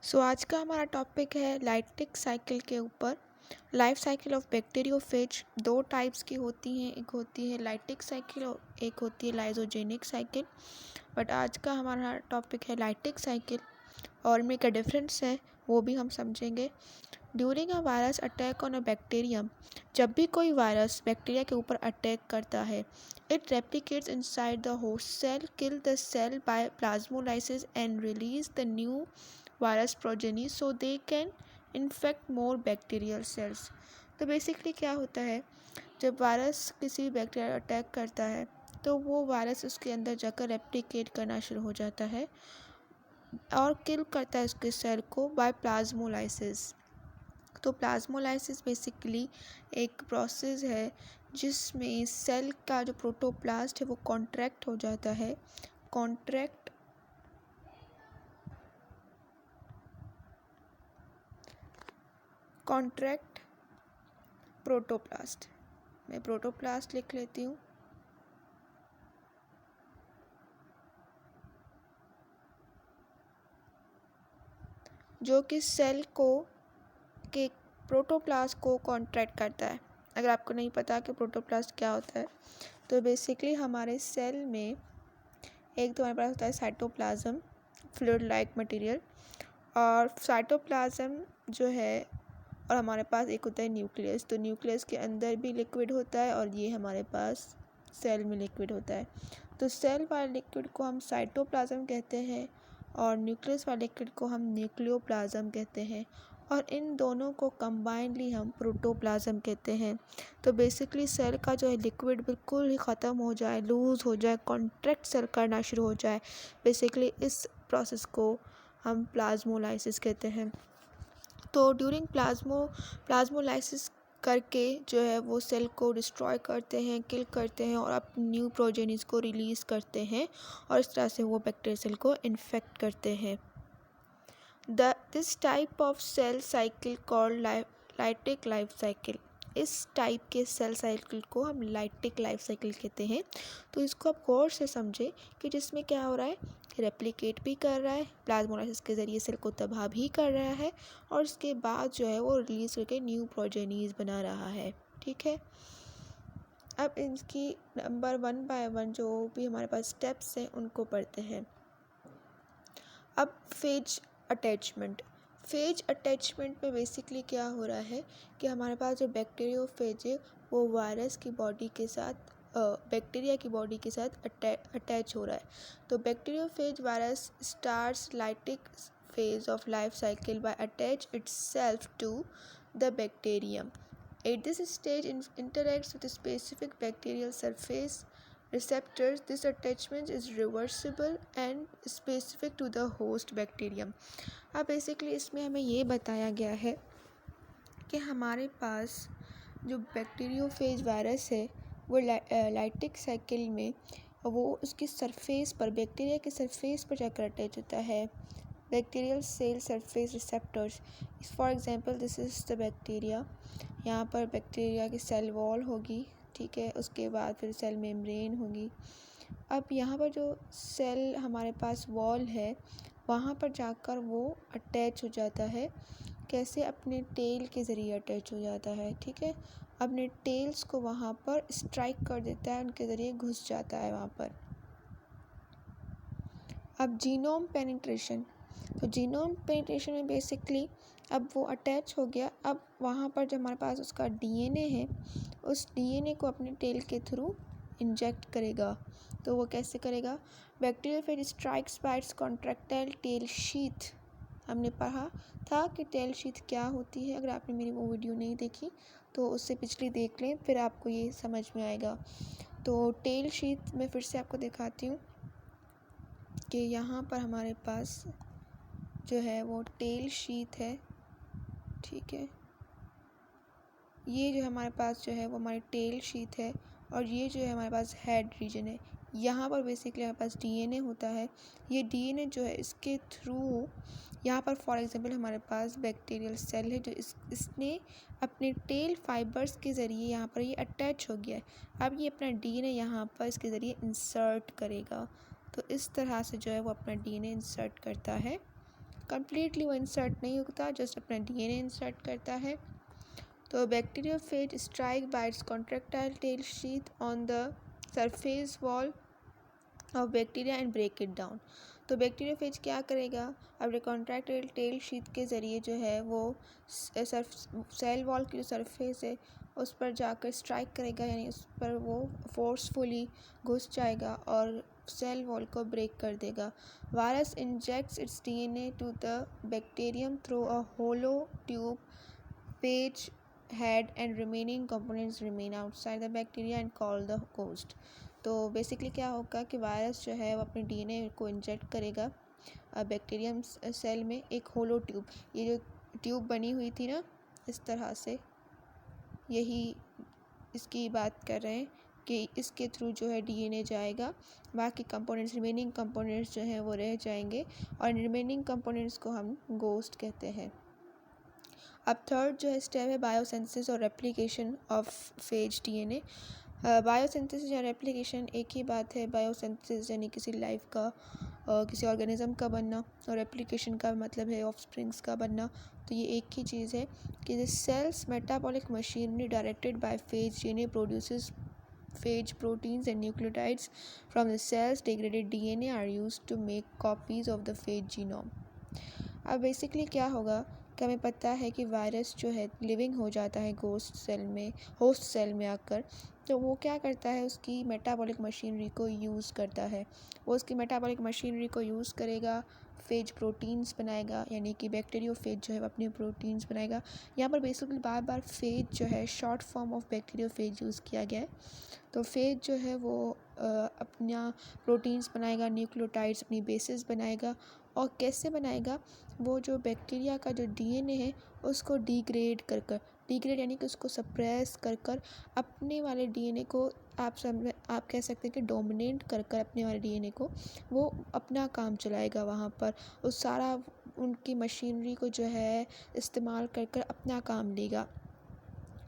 आज का हमारा टॉपिक है लाइटिक साइकिल के ऊपर। लाइफ साइकिल ऑफ बैक्टीरियोफेज दो टाइप्स की होती हैं, एक होती है लाइटिक साइकिल और एक होती है लाइजोजेनिक साइकिल। बट आज का हमारा टॉपिक है लाइटिक साइकिल और इनमें क्या डिफरेंस है वो भी हम समझेंगे। During a virus attack on a bacterium, जब भी कोई वायरस बैक्टीरिया के ऊपर अटैक करता है, it replicates inside the host cell, kill the cell by plasmolysis and release the new virus progeny so they can infect more bacterial cells. तो basically क्या होता है, जब वायरस किसी बैक्टीरिया अटैक करता है तो वो वायरस उसके अंदर जाकर रेप्लिकेट करना शुरू हो जाता है और किल करता है उसके सेल को बाय प्लाज्मोलाइसिस। तो प्लाज्मोलाइसिस बेसिकली एक प्रोसेस है जिसमें सेल का जो प्रोटोप्लास्ट है वो कॉन्ट्रैक्ट हो जाता है। कॉन्ट्रैक्ट प्रोटोप्लास्ट, मैं प्रोटोप्लास्ट लिख लेती हूँ। जो कि सेल को के प्रोटोप्लास्ट को कॉन्ट्रैक्ट करता है। अगर आपको नहीं पता कि प्रोटोप्लास्ट क्या होता है, तो बेसिकली हमारे सेल में एक तो हमारे पास होता है साइटोप्लाज्म, फ्लूइड लाइक मटेरियल, और साइटोप्लाज्म जो है, और हमारे पास एक होता है न्यूक्लियस। तो न्यूक्लियस के अंदर भी लिक्विड होता है और ये हमारे पास सेल में लिक्विड होता है। तो सेल वाले लिक्विड को हम साइटोप्लाज्म कहते हैं और न्यूक्लियस वाले लिक्विड को हम न्यूक्लियोप्लाज्म कहते हैं, और इन दोनों को कंबाइंडली हम प्रोटोप्लाज्म कहते हैं। तो बेसिकली सेल का जो है लिक्विड बिल्कुल ही ख़त्म हो जाए, लूज़ हो जाए, कॉन्ट्रैक्ट सेल करना शुरू हो जाए, बेसिकली इस प्रोसेस को हम प्लाज्मोलाइसिस कहते हैं। तो ड्यूरिंग प्लाज्मोलाइसिस करके जो है वो सेल को डिस्ट्रॉय करते हैं, किल करते हैं और अपनी न्यू प्रोजेनिस को रिलीज़ करते हैं, और इस तरह से वो बैक्टीरिया सेल को इन्फेक्ट करते हैं। This type of cell cycle called lytic life cycle. इस टाइप के सेल साइकिल को हम लाइटिक लाइफ साइकिल कहते हैं। तो इसको आप गौर से समझें कि जिसमें क्या हो रहा है, रेप्लिकेट भी कर रहा है, प्लाज्मोलाइसिस के ज़रिए सेल को तबाह भी कर रहा है, और उसके बाद जो है वो रिलीज़ करके न्यू प्रोजेनीज बना रहा है। ठीक है, अब इनकी नंबर 1 बाय 1 जो भी हमारे पास स्टेप्स हैं उनको पढ़ते हैं। अब फेज अटैचमेंट में बेसिकली क्या हो रहा है कि हमारे पास जो बैक्टीरियोफेज है वो वायरस की बॉडी के साथ बैक्टीरिया की बॉडी के साथ अटैच हो रहा है। तो bacteriophage virus starts lytic phase of life cycle by attach itself to the bacterium. At this stage, interacts with a specific bacterial surface receptors. This attachment is reversible and specific to the host bacterium. अब basically इसमें हमें ये बताया गया है कि हमारे पास जो बैक्टीरियोफेज वायरस है वो लाइटिक साइकिल में वो उसकी सरफेस पर, बैक्टीरिया के सरफेस पर जाकर अटैच होता है। Bacterial cell surface receptors, for example this is the bacteria. यहाँ पर बैक्टीरिया की सेल वॉल होगी, ठीक है, उसके बाद फिर सेल मेम्ब्रेन होगी। अब यहाँ पर जो सेल हमारे पास वॉल है वहाँ पर जाकर वो अटैच हो जाता है। कैसे? अपने टेल के ज़रिए अटैच हो जाता है। ठीक है, अपने टेल्स को वहाँ पर स्ट्राइक कर देता है, उनके ज़रिए घुस जाता है वहाँ पर। अब जीनोम पेनिट्रेशन, तो जीनोम पेनिट्रेशन में बेसिकली अब वो अटैच हो गया। अब वहाँ पर जो हमारे पास उसका डीएनए है, उस डीएनए को अपने टेल के थ्रू इंजेक्ट करेगा। तो वो कैसे करेगा? Bacteriophage strikes by its contractile tail sheath. हमने पढ़ा था कि टेल शीथ क्या होती है। अगर आपने मेरी वो वीडियो नहीं देखी तो उससे पिछली देख लें, फिर आपको ये समझ में आएगा। तो टेल शीथ में फिर से आपको दिखाती हूँ कि यहाँ पर हमारे पास जो है वो टेल शीथ है। ठीक है, ये जो हमारे पास जो है वो हमारी टेल शीथ है, और ये जो है हमारे पास हेड रीजन है। यहाँ पर बेसिकली हमारे पास डीएनए होता है। ये डीएनए जो है इसके थ्रू यहाँ पर फॉर एग्जांपल हमारे पास बैक्टीरियल सेल है जो इसने अपने टेल फाइबर्स के ज़रिए यहाँ पर ये अटैच हो गया है। अब ये अपना डीएनए यहाँ पर इसके ज़रिए इंसर्ट करेगा। तो इस तरह से जो है वो अपना डीएनए इंसर्ट करता है कम्प्लीटली वो इंसर्ट नहीं होता, जस्ट अपना DNA इंसर्ट करता है। तो bacteriophage strike by its contractile tail sheath on the surface wall of bacteria and break it down. तो बैक्टीरियोफेज क्या करेगा, अपने कॉन्ट्रैक्टाइल टेल शीथ के ज़रिए जो है वो सेल वॉल की जो सरफेस है उस पर जाकर स्ट्राइक करेगा, यानी उस पर वो फोर्सफुली घुस जाएगा और सेल वॉल को ब्रेक कर देगा। Virus injects its DNA to the bacterium through a hollow tube phage head and remaining components remain outside the bacteria and called the host। तो बेसिकली क्या होगा कि वायरस जो है वो अपने DNA को इंजेक्ट करेगा बैक्टीरियम सेल में एक होलो ट्यूब, ये जो ट्यूब बनी हुई थी ना इस तरह से, यही इसकी बात कर रहे हैं कि इसके थ्रू जो है DNA जाएगा, बाकी कंपोनेंट्स रिमेनिंग कंपोनेंट्स जो हैं वो रह जाएंगे और रिमेनिंग कंपोनेंट्स को हम गोस्ट कहते हैं। अब थर्ड जो है स्टेप है बायोसिंथेसिस और replication of phase DNA। Biosynthesis या रेप्लिकेशन एक ही बात है। बायोसिंथेसिस यानी किसी लाइफ का किसी ऑर्गेनिज्म का बनना और रेप्लिकेशन का मतलब है ऑफस्प्रिंग्स का बनना। तो ये एक ही चीज़ है कि the cell's metabolic machinery directed by phage DNA produces phage proteins and nucleotides from the cell's degraded DNA are used to make copies of the phage genome। अब बेसिकली क्या होगा कि हमें पता है कि वायरस जो है लिविंग हो जाता है होस्ट सेल में आकर, तो वो क्या करता है उसकी मेटाबॉलिक मशीनरी को यूज़ करता है। वो उसकी मेटाबॉलिक मशीनरी को यूज़ करेगा, फेज प्रोटीन्स बनाएगा, यानी कि बैक्टीरियोफेज जो है अपने प्रोटीन्स बनाएगा। यहाँ पर बेसिकली बार बार फेज जो है short form of bacteriophage use किया गया है। तो फेज जो है वो अपना प्रोटीन्स बनाएगा, न्यूक्लियोटाइड्स अपनी बेसिस बनाएगा। और कैसे बनाएगा, वो जो बैक्टीरिया का जो DNA है उसको डिग्रेड यानी कि उसको सप्रेस कर अपने वाले DNA को आप कह सकते हैं कि डोमिनेट कर अपने वाले DNA को वो अपना काम चलाएगा वहाँ पर। उस सारा उनकी मशीनरी को जो है इस्तेमाल कर अपना काम लेगा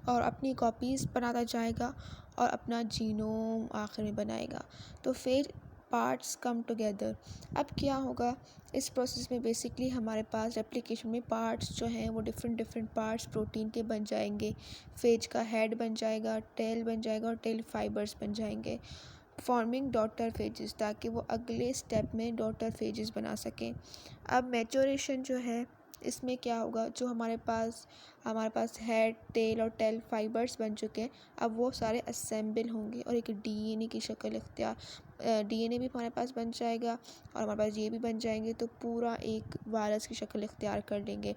और अपनी कॉपीज़ बनाता जाएगा और अपना जीनोम आखिर में बनाएगा। तो फिर पार्ट्स कम टुगेदर। अब क्या होगा इस प्रोसेस में, बेसिकली हमारे पास रेप्लिकेशन में पार्ट्स जो हैं वो डिफरेंट पार्ट्स प्रोटीन के बन जाएंगे। फेज का हेड बन जाएगा, टेल बन जाएगा और टेल फाइबर्स बन जाएंगे, फॉर्मिंग डॉटर फेजेस, ताकि वो अगले स्टेप में डॉटर फेजेस बना सकें। अब मैच्योरेशन जो है इसमें क्या होगा, जो हमारे पास हेड, टेल और टेल फाइबर्स बन चुके हैं, अब वो सारे असेंबल होंगे और एक DNA की शक्ल इख्तियार DNA भी हमारे पास बन जाएगा और हमारे पास ये भी बन जाएंगे, तो पूरा एक वायरस की शक्ल इख्तियार कर लेंगे।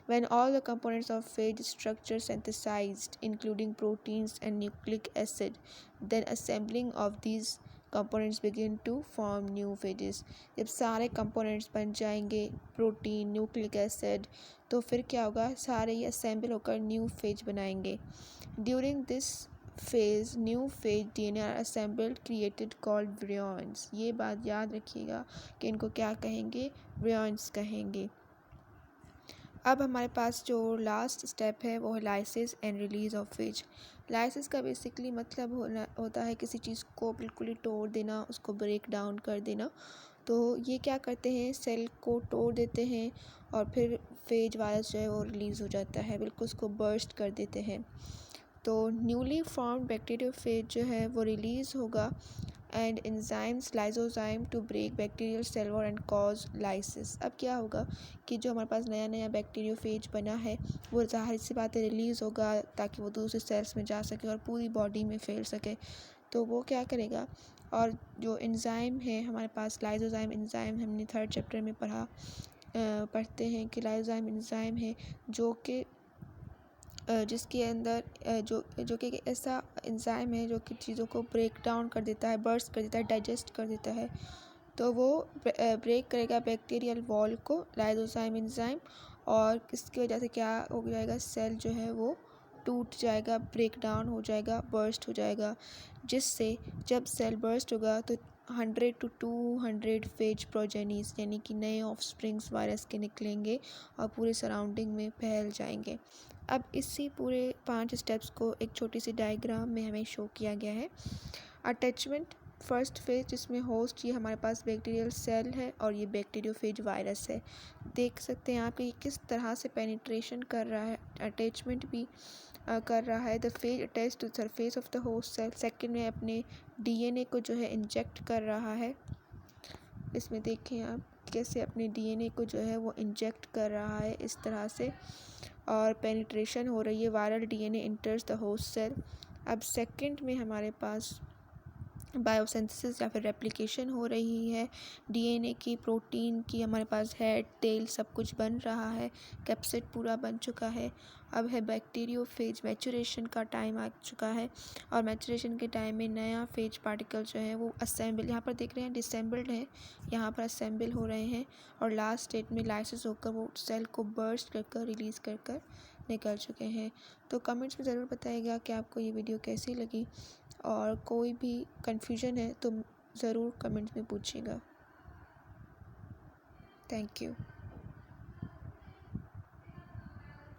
When all the components of phage structure synthesized, including proteins and nucleic acid, then assembling of these components begin to form new phages। जब सारे components बन जाएंगे, प्रोटीन, न्यूक्लिक एसिड, तो फिर क्या होगा, सारे ये असेंबल होकर न्यू फेज बनाएंगे। During this phase new phase DNA are assembled created called virions। ये बात याद रखिएगा कि इनको क्या कहेंगे, virions कहेंगे। अब हमारे पास जो लास्ट स्टेप है वो है lysis and release of phase. Lysis का बेसिकली मतलब होता है किसी चीज़ को बिल्कुल ही तोड़ देना, उसको ब्रेक डाउन कर देना। तो ये क्या करते हैं, सेल को तोड़ देते हैं और फिर फेज वायरस जो है वो रिलीज़ हो जाता है, बिल्कुल उसको बर्स्ट कर देते हैं। तो न्यूली फॉर्म्ड बैक्टीरियोफेज जो है वो रिलीज़ होगा and enzymes lysozyme to break bacterial cell wall and cause lysis. अब क्या होगा कि जो हमारे पास नया बैक्टीरियोफेज बना है वो ज़ाहिर सी बात है रिलीज़ होगा ताकि वो दूसरे सेल्स में जा सके और पूरी बॉडी में फैल सके। तो वो क्या करेगा, और जो एंजाइम है हमारे पास लाइसोजाइम एंजाइम, हमने 3rd चैप्टर में पढ़ते हैं कि लाइसोजाइम एंजाइम है जो कि जिसके अंदर जो कि ऐसा एंजाइम है जो कि चीज़ों को ब्रेक डाउन कर देता है, बर्स्ट कर देता है, डाइजेस्ट कर देता है। तो वो ब्रेक करेगा बैक्टीरियल वॉल को, लाइसोजाइम एंजाइम, और इसकी वजह से क्या हो जाएगा, सेल जो है वो टूट जाएगा, ब्रेक डाउन हो जाएगा, बर्स्ट हो जाएगा। जिससे जब सेल बर्स्ट होगा तो 100 to 200 फेज प्रोजेनीज यानी कि नए ऑफस्प्रिंग्स वायरस के निकलेंगे और पूरे सराउंडिंग में फैल जाएंगे। अब इसी पूरे 5 स्टेप्स को एक छोटी सी डायग्राम में हमें शो किया गया है। अटैचमेंट, फर्स्ट फेज जिसमें होस्ट ये हमारे पास बैक्टीरियल सेल है और ये बैक्टीरियोफेज वायरस है। देख सकते हैं आप कि किस तरह से पेनिट्रेशन कर रहा है, अटैचमेंट भी कर रहा है। The phage attach to surface of the host cell. Second में अपने डीएनए को जो है इंजेक्ट कर रहा है। इसमें देखें आप कैसे अपने डीएनए को जो है वो इंजेक्ट कर रहा है इस तरह से, और पेनिट्रेशन हो रही है। Viral DNA enters the host cell. अब सेकंड में हमारे पास बायोसिंथेसिस या फिर रेप्लिकेशन हो रही है। डीएनए की, प्रोटीन की, हमारे पास हेड, टेल सब कुछ बन रहा है। कैप्सिड पूरा बन चुका है। अब है बैक्टीरियोफेज, मैचुरेशन का टाइम आ चुका है और मैचुरेशन के टाइम में नया फेज पार्टिकल जो है वो असेंबल, यहाँ पर देख रहे हैं डिसेंबल्ड है, यहाँ पर असेंबल हो रहे हैं और लास्ट स्टेट में लाइसिस होकर वो सेल को बर्स्ट कर कर रिलीज़ कर कर निकल चुके हैं। तो कमेंट्स में ज़रूर बताइएगा कि आपको ये वीडियो कैसी लगी, और कोई भी कन्फ्यूजन है तो ज़रूर कमेंट्स में पूछिएगा। Thank you.